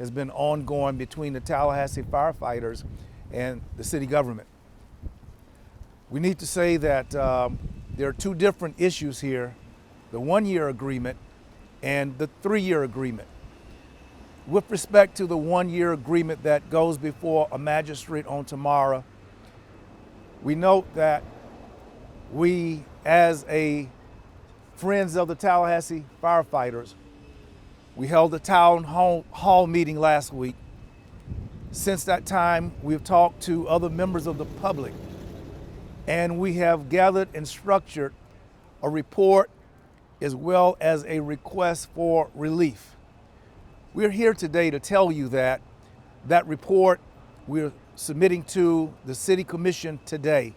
has been ongoing between the Tallahassee firefighters and the city government. We need to say that there are two different issues here, the 1-year agreement and the 3-year agreement. With respect to the 1-year agreement that goes before a magistrate on tomorrow, we note that we, as a Friends of the Tallahassee firefighters, we held a town hall meeting last week. Since that time, we've talked to other members of the public, and we have gathered and structured a report as well as a request for relief. We're here today to tell you that that report we're submitting to the City Commission today,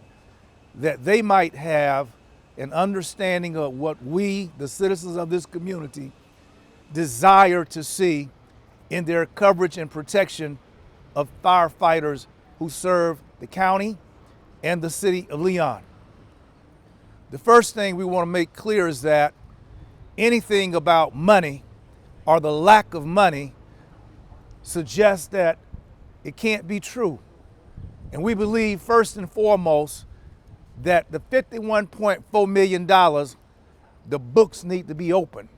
that they might have an understanding of what we, the citizens of this community, desire to see in their coverage and protection of firefighters who serve the county and the city of Leon. The first thing we want to make clear is that anything about money or the lack of money suggests that it can't be true. And we believe first and foremost that the $51.4 million, the books need to be open.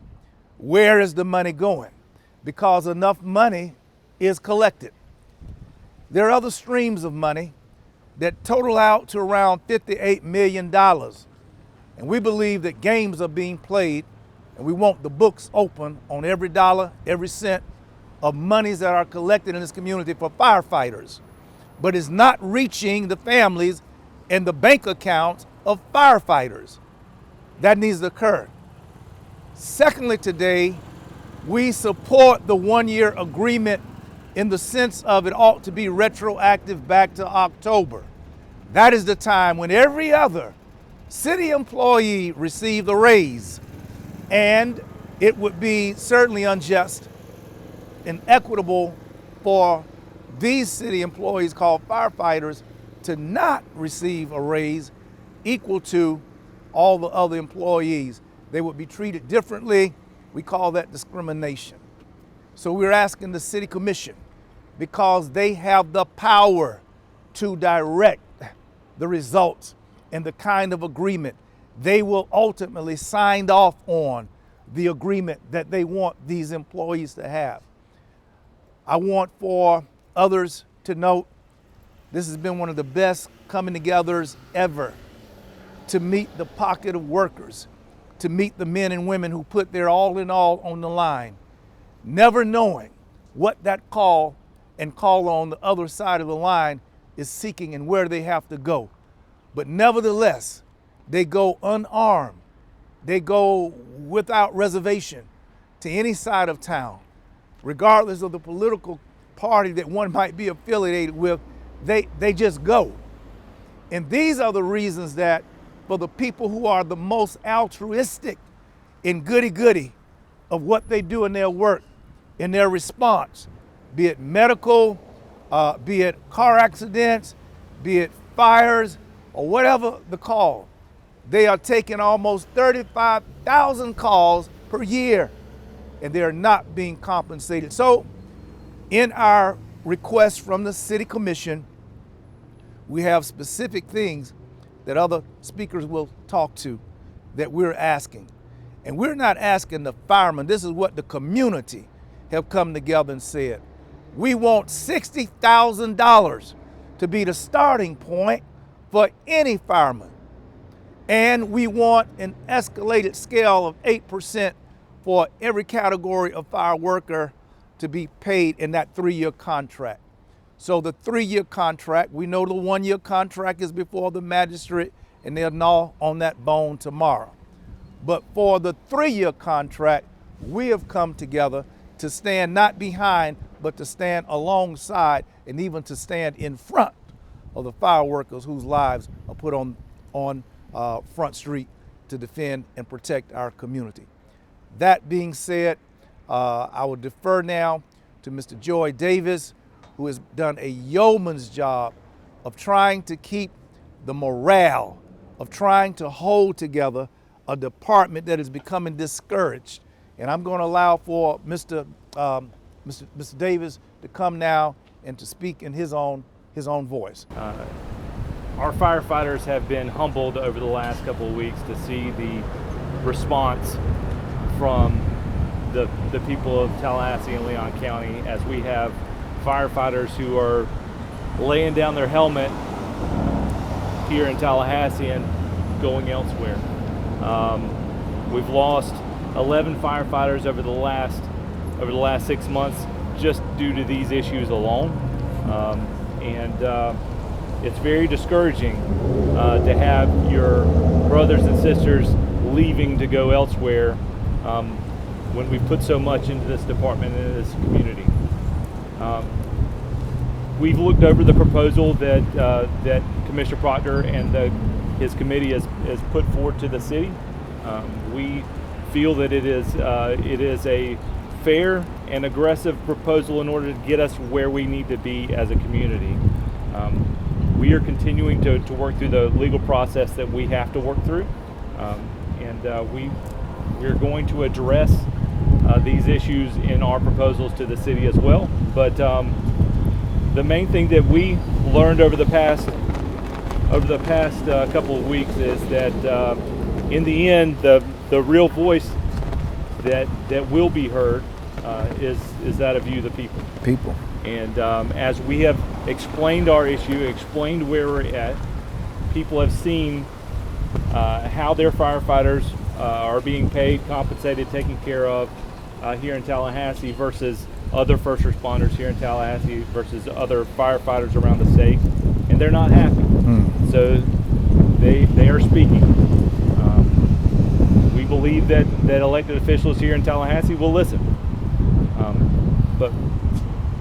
Where is the money going? Because enough money is collected. There are other streams of money that total out to around $58 million. And we believe that games are being played, and we want the books open on every dollar, every cent of monies that are collected in this community for firefighters. But it's not reaching the families and the bank accounts of firefighters. That needs to occur. Secondly, today, we support the 1-year agreement in the sense of it ought to be retroactive back to October. That is the time when every other city employee received a raise, and it would be certainly unjust and equitable for these city employees called firefighters to not receive a raise equal to all the other employees. They would be treated differently. We call that discrimination. So we're asking the City Commission, because they have the power to direct the results and the kind of agreement they will ultimately sign off on the agreement that they want these employees to have. I want for others to note this has been one of the best coming togethers ever to meet the pocket of workers, to meet the men and women who put their all in all on the line, never knowing what that call and call on the other side of the line is seeking and where they have to go. But nevertheless, they go unarmed. They go without reservation to any side of town, regardless of the political party that one might be affiliated with. They just go. And these are the reasons that for the people who are the most altruistic and goody-goody of what they do in their work, in their response, be it medical, be it car accidents, be it fires, or whatever the call, they are taking almost 35,000 calls per year, and they are not being compensated. So in our request from the City Commission, we have specific things that other speakers will talk to that we're asking. And we're not asking the firemen, this is what the community have come together and said. We want $60,000 to be the starting point for any fireman. And we want an escalated scale of 8% for every category of fire worker to be paid in that 3-year contract. So the 3-year contract, we know the 1-year contract is before the magistrate, and they'll gnaw on that bone tomorrow. But for the 3-year contract, we have come together to stand not behind, but to stand alongside and even to stand in front of the fire workers whose lives are put on Front Street to defend and protect our community. That being said, I will defer now to Mr. Joy Davis, who has done a yeoman's job of trying to keep the morale, of trying to hold together a department that is becoming discouraged. And I'm going to allow for Mr. Mr. Davis to come now and to speak in his own voice. Our firefighters have been humbled over the last couple of weeks to see the response from the people of Tallahassee and Leon County, as we have firefighters who are laying down their helmet here in Tallahassee and going elsewhere. We've lost 11 firefighters over the last 6 months just due to these issues alone, and it's very discouraging to have your brothers and sisters leaving to go elsewhere when we put so much into this department and this community. We've looked over the proposal that Commissioner Proctor and his committee has put forward to the city. We feel that it is a fair and aggressive proposal in order to get us where we need to be as a community. We are continuing to work through the legal process that we have to work through, and we're going to address these issues in our proposals to the city as well. But the main thing that we learned over the past couple of weeks is that in the end, the real voice that will be heard is that of you, the people. And as we have explained our issue, explained where we're at, people have seen how their firefighters are being paid, compensated, taken care of here in Tallahassee versus other first responders here in Tallahassee versus other firefighters around the state, and they're not happy. So they are speaking. We believe that elected officials here in Tallahassee will listen. But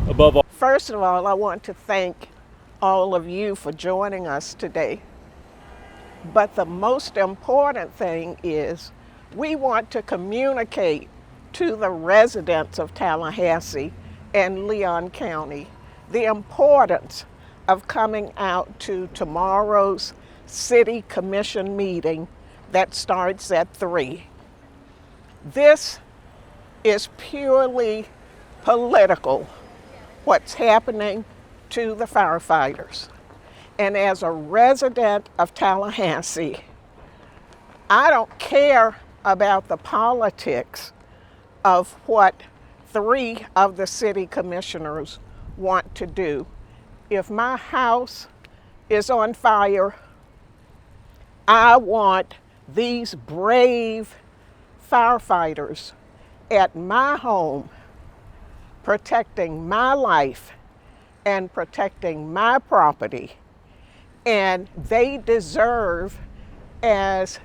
above all, first of all, I want to thank all of you for joining us today. But the most important thing is we want to communicate to the residents of Tallahassee and Leon County the importance of coming out to tomorrow's City Commission meeting that starts at 3. This is purely political, what's happening to the firefighters. And as a resident of Tallahassee, I don't care about the politics of what 3 of the city commissioners want to do. If my house is on fire, I want these brave firefighters at my home protecting my life and protecting my property. And they deserve, as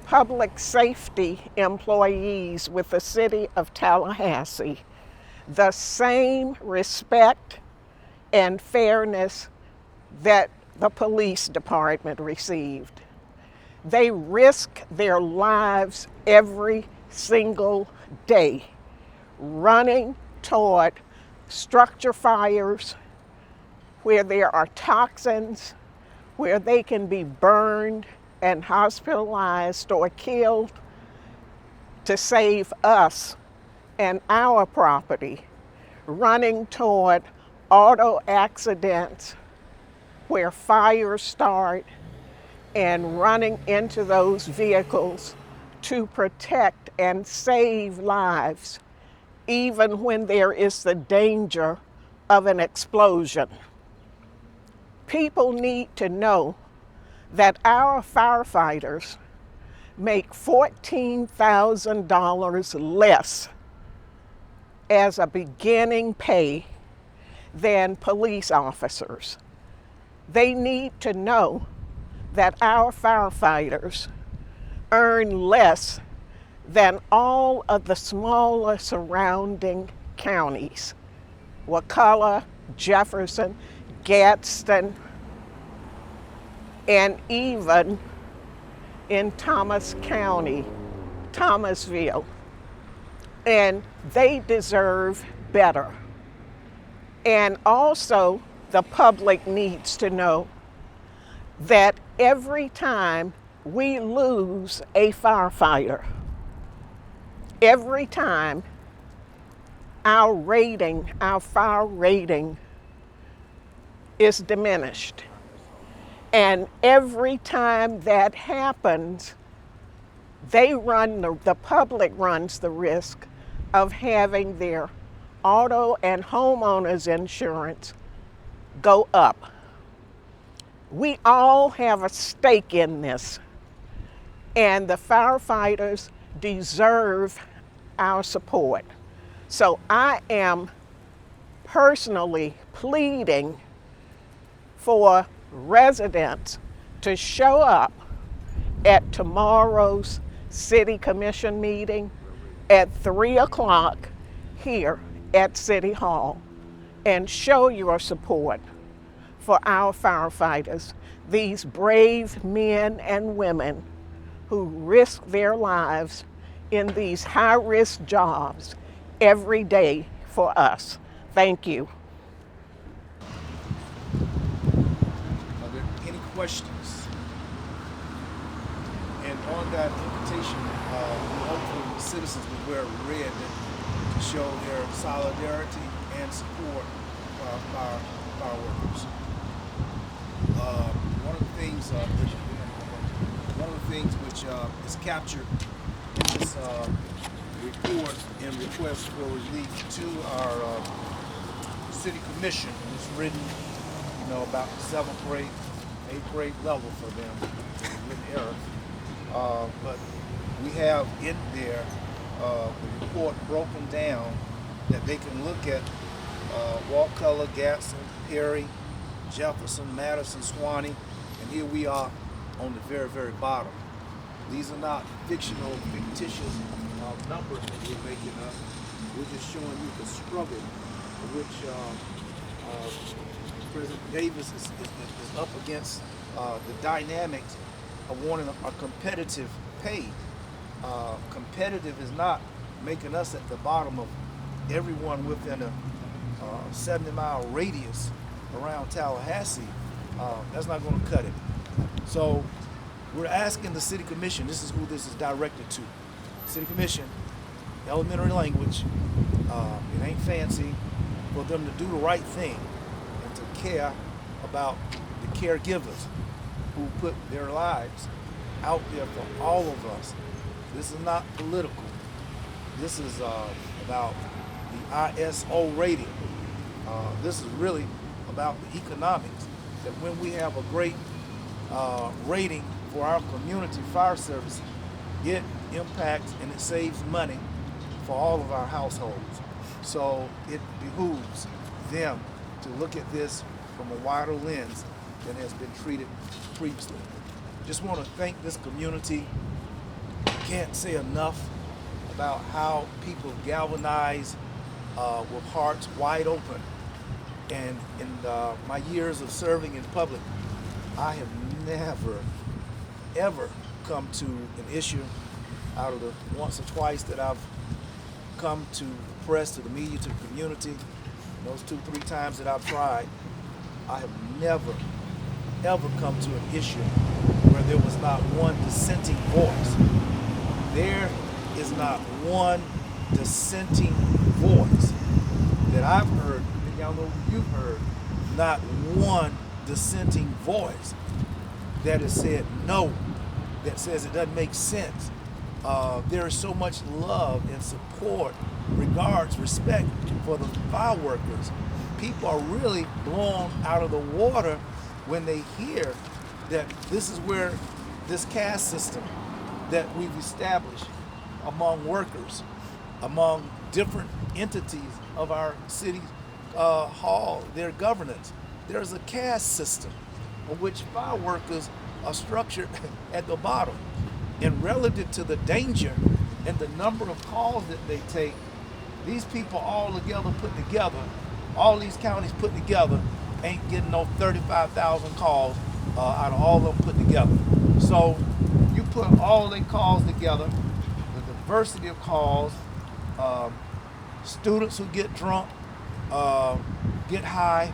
public safety employees with the city of Tallahassee, the same respect and fairness that the police department received. They risk their lives every single day running toward structure fires where there are toxins, where they can be burned and hospitalized or killed, to save us and our property, running toward auto accidents where fires start and running into those vehicles to protect and save lives, even when there is the danger of an explosion. People need to know that our firefighters make $14,000 less as a beginning pay than police officers. They need to know that our firefighters earn less than all of the smaller surrounding counties: Wakulla, Jefferson, Gadsden, and even in Thomas County, Thomasville. And they deserve better. And also, the public needs to know that every time we lose a firefighter, every time our rating, our fire rating is diminished. And every time that happens, the public runs the risk of having their auto and homeowners insurance go up. We all have a stake in this, and the firefighters deserve our support. So I am personally pleading for residents to show up at tomorrow's City Commission meeting at 3 o'clock here at City Hall and show your support for our firefighters, these brave men and women who risk their lives in these high-risk jobs every day for us. Thank you. Are there any questions? And on that invitation, hopefully the citizens will wear red to show their solidarity and support for our fire workers. One of the things which is captured in this report and request for relief to our city commission, and it's written, about 7th grade, 8th grade level for them, written error. But we have in there the report broken down that they can look at Wakulla, Gatson, Perry, Jefferson, Madison, Swanee, and here we are on the very, very bottom. These are not fictional, fictitious numbers that we're making up. We're just showing you the struggle which President Davis is up against, the dynamics of wanting a competitive pay. Competitive is not making us at the bottom of everyone within a 70-mile radius around Tallahassee. That's not going to cut it. So we're asking the City Commission, this is who this is directed to. City Commission, elementary language, it ain't fancy, for them to do the right thing and to care about the caregivers who put their lives out there for all of us. This is not political. This is about the ISO rating. This is really about the economics, that when we have a great rating for our community fire service, it impacts and it saves money for all of our households. So it behooves them to look at this from a wider lens than has been treated previously. Just want to thank this community. Can't say enough about how people galvanize with hearts wide open. And in my years of serving in public, I have never, ever come to an issue out of the once or twice that I've come to the press, to the media, to the community, those 2-3 times that I've tried, I have never, ever come to an issue where there was not one dissenting voice. There is not one dissenting voice that I've heard, and y'all know you've heard, not one dissenting voice that has said no, that says it doesn't make sense. There is so much love and support, regards, respect for the fire workers. People are really blown out of the water when they hear that this is where this caste system that we've established among workers, among different entities of our city hall, their governance. There's a caste system of which fire workers are structured at the bottom. And relative to the danger and the number of calls that they take, these people all together put together, all these counties put together, ain't getting no 35,000 calls out of all of them put together. So you put all their calls together, the diversity of calls, students who get drunk, get high,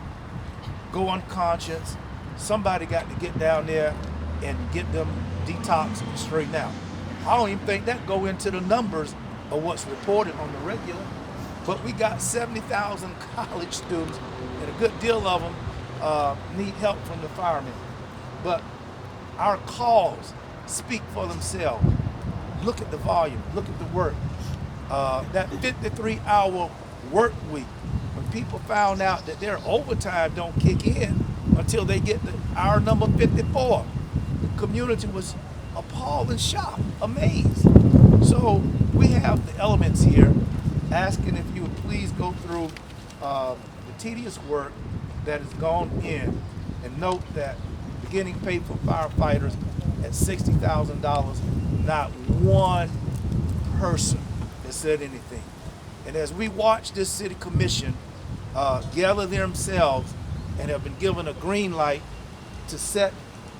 go unconscious. Somebody got to get down there and get them detox and straighten out. I don't even think that go into the numbers of what's reported on the regular. But we got 70,000 college students, and a good deal of them need help from the firemen. But our calls speak for themselves. Look at the volume, look at the work. That 53-hour work week, when people found out that their overtime don't kick in until they get to hour number 54, the community was appalled and shocked, amazed. So we have the elements here, asking if you would please go through the tedious work that has gone in, and note that beginning pay for firefighters at $60,000, not one person has said anything. And as we watch this city commission gather themselves and have been given a green light to set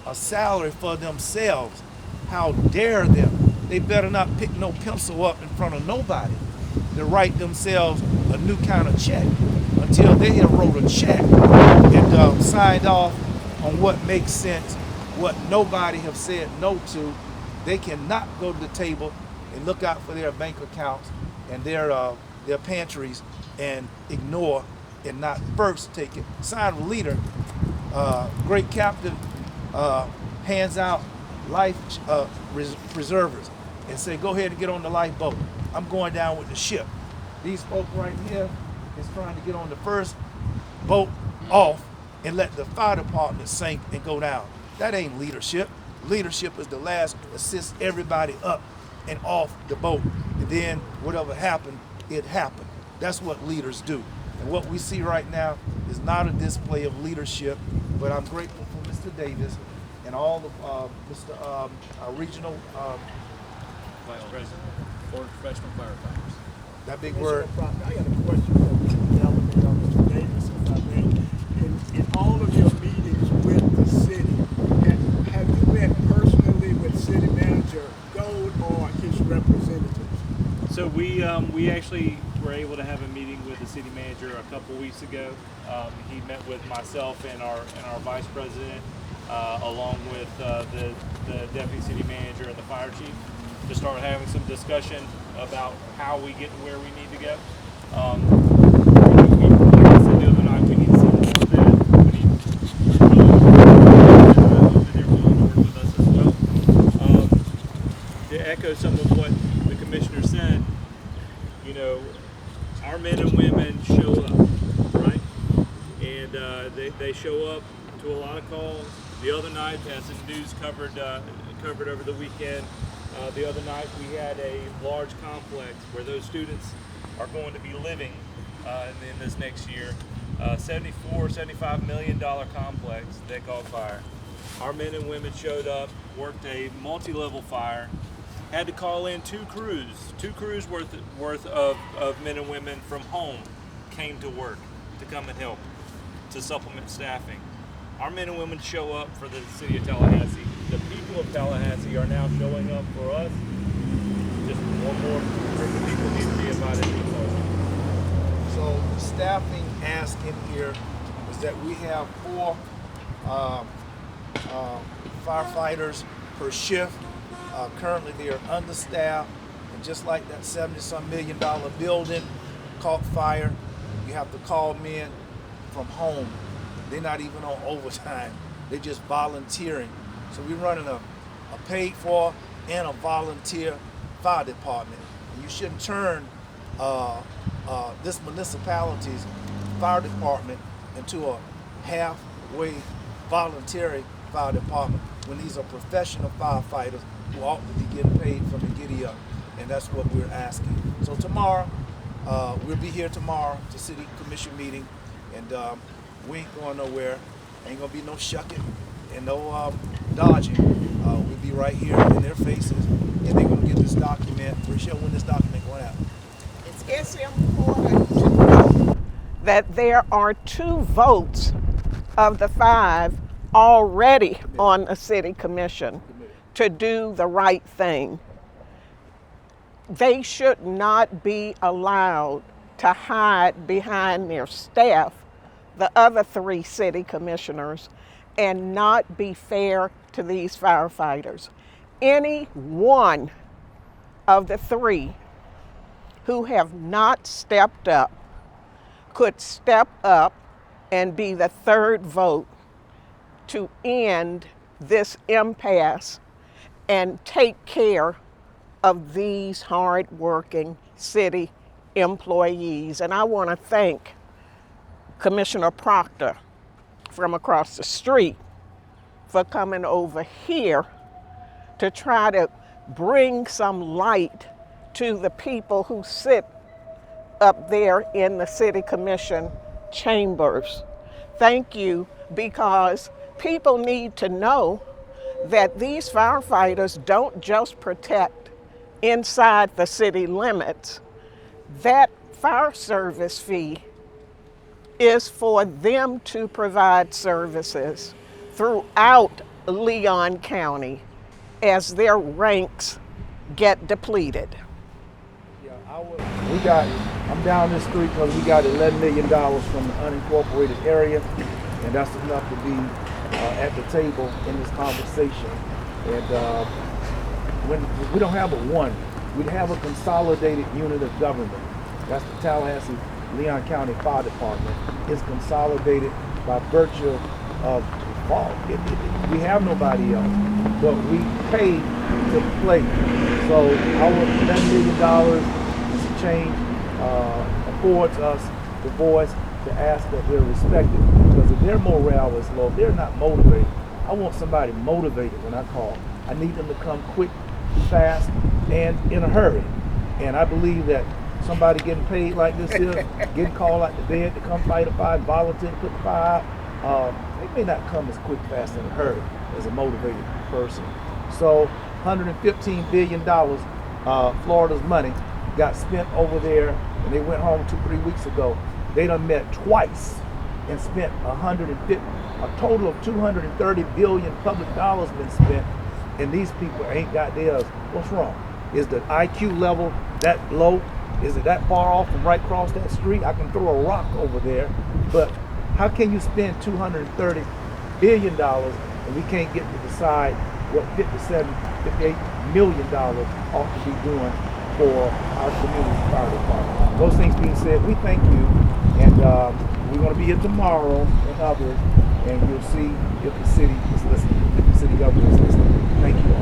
a salary for themselves, how dare them? They better not pick no pencil up in front of nobody to write themselves a new kind of check until they have wrote a check and signed off on what makes sense, what nobody have said no to. They cannot go to the table and look out for their bank accounts and their pantries and ignore and not first take it. Sign of leader, great captain, hands out life preservers and say, go ahead and get on the lifeboat. I'm going down with the ship. These folk right here is trying to get on the first boat off and let the fire department sink and go down. That ain't leadership. Leadership is the last to assist everybody up and off the boat. And then whatever happened, it happened. That's what leaders do. And what we see right now is not a display of leadership, but I'm grateful for Mr. Davis and all the our regional Vice President for Professional Firefighters. that big word. I got a question for Mr. Davis, if I may. In all of your meetings with the city, have you met personally with City Manager Gold or his representatives? So we actually were able to have a meeting with the city manager a couple weeks ago. He met with myself and our vice president, along with the deputy city manager and the fire chief, to start having some discussion about how we get to where we need to go. Like I said the other night, we need some more of that. We need that they're willing to work with us as well. To echo some of what the commissioner said, you know, our men and women show up, right? And they show up to a lot of calls. The other night, as the news covered over the weekend, the other night we had a large complex where those students are going to be living in this next year. $75 million complex they called fire. Our men and women showed up, worked a multi-level fire, had to call in two crews worth of men and women from home came to work to come and help to supplement staffing. Our men and women show up for the city of Tallahassee. The people of Tallahassee are now showing up for us. Just one more group of people need to be invited to the party. So the staffing ask in here is that we have 4 firefighters per shift. Currently they are understaffed, and just like that $70-some million building caught fire, you have to call men from home. They're not even on overtime. They're just volunteering. So we're running a paid for and a volunteer fire department. And you shouldn't turn this municipality's fire department into a halfway voluntary fire department when these are professional firefighters who ought to be getting paid from the giddy up. And that's what we're asking. So tomorrow, we'll be here tomorrow to city commission meeting, and we ain't going nowhere. Ain't gonna be no shucking and no dodging. We'll be right here in their faces, and they're gonna get this document. We're sure when this document going out. It's important to know that there are 2 votes of the 5 already on the city commission to do the right thing. They should not be allowed to hide behind their staff, the other 3 city commissioners, and not be fair to these firefighters. Any one of the 3 who have not stepped up could step up and be the third vote to end this impasse and take care of these hard-working city employees. And I want to thank Commissioner Proctor from across the street for coming over here to try to bring some light to the people who sit up there in the city commission chambers. Thank you, because people need to know that these firefighters don't just protect inside the city limits. That fire service fee is for them to provide services throughout Leon County as their ranks get depleted. I'm down this street because we got $11 million from the unincorporated area, and that's enough to be at the table in this conversation. And when we don't have a one, we have a consolidated unit of government. That's the Tallahassee Leon County Fire Department. It's consolidated by virtue of default. We have nobody else, but we pay to play. So our $11 million is a change affords us the voice to ask that they're respected. Because if their morale is low, they're not motivated. I want somebody motivated when I call. I need them to come quick, fast, and in a hurry. And I believe that somebody getting paid like this is, getting called out to bed to come fight a fire, volunteer to put the fire out, they may not come as quick, fast, and in a hurry as a motivated person. So $115 billion, Florida's money, got spent over there, and they went home 2-3 weeks ago. They done met twice and spent a total of $230 billion public dollars been spent, and these people ain't got theirs. What's wrong? Is the IQ level that low? Is it that far off from right across that street? I can throw a rock over there, but how can you spend $230 billion and we can't get to decide what $58 million ought to be doing for our community fire department? Those things being said, we thank you, and we're going to be here tomorrow and others, and you'll see if the city is listening, if the city government is listening. Thank you all.